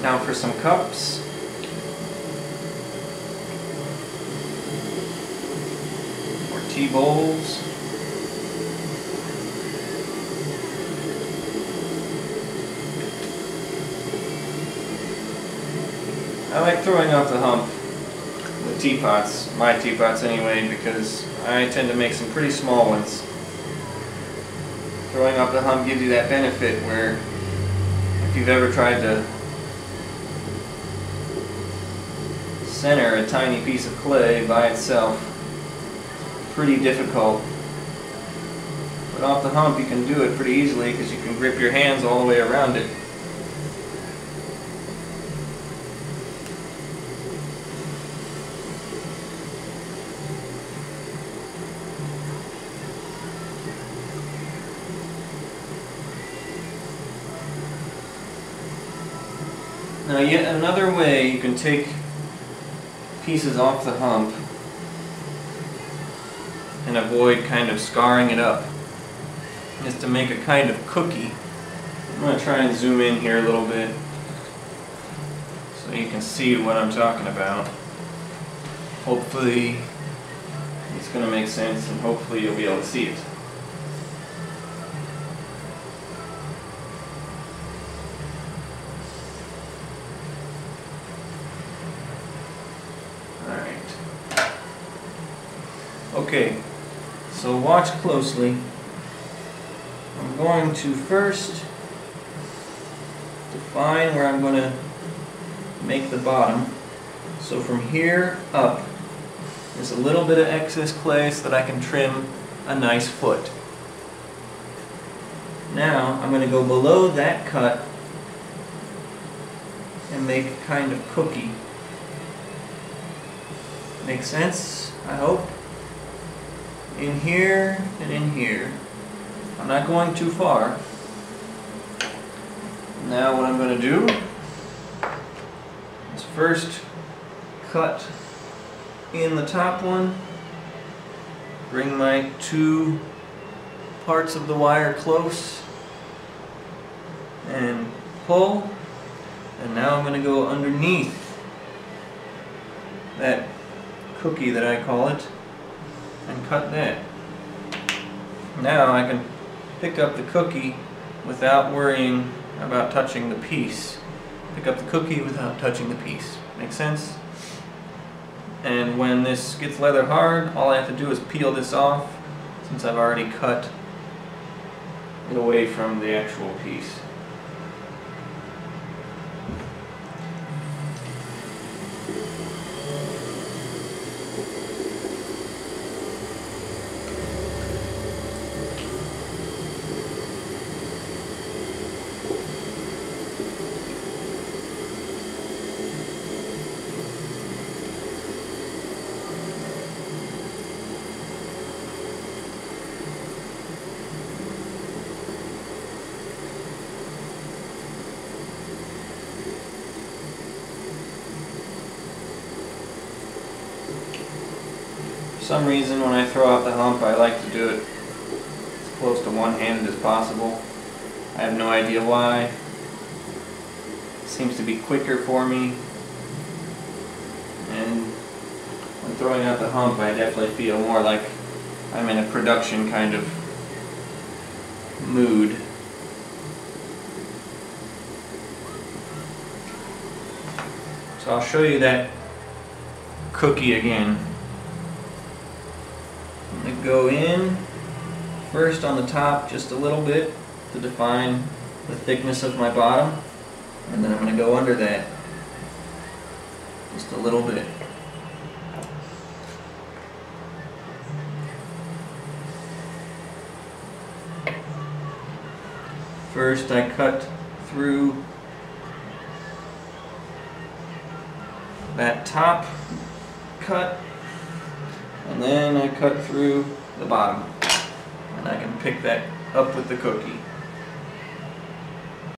Now for some cups. Or tea bowls. I like throwing off the hump with teapots, my teapots anyway, because I tend to make some pretty small ones. Throwing off the hump gives you that benefit where if you've ever tried to center a tiny piece of clay by itself, it's pretty difficult. But off the hump you can do it pretty easily because you can grip your hands all the way around it. Now yet another way you can take pieces off the hump and avoid kind of scarring it up is to make a kind of cookie. I'm going to try and zoom in here a little bit so you can see what I'm talking about. Hopefully it's going to make sense and hopefully you'll be able to see it. Okay, so watch closely. I'm going to first define where I'm going to make the bottom. So from here up, there's a little bit of excess clay so that I can trim a nice foot. Now I'm going to go below that cut and make a kind of cookie. Make sense? I hope. In here and in here. I'm not going too far. Now what I'm going to do is first cut in the top one, bring my two parts of the wire close and pull, and now I'm going to go underneath that cookie that I call it and cut that. Now I can pick up the cookie without worrying about touching the piece. Pick up the cookie without touching the piece. Make sense? And when this gets leather hard, all I have to do is peel this off since I've already cut it away from the actual piece. For some reason when I throw out the hump I like to do it as close to one-handed as possible. I have no idea why. It seems to be quicker for me, and when throwing out the hump I definitely feel more like I'm in a production kind of mood. So I'll show you that cookie again. I'm going to go in first on the top just a little bit to define the thickness of my bottom, and then I'm going to go under that just a little bit. First I cut through that top cut, and then I cut through the bottom, and I can pick that up with the cookie.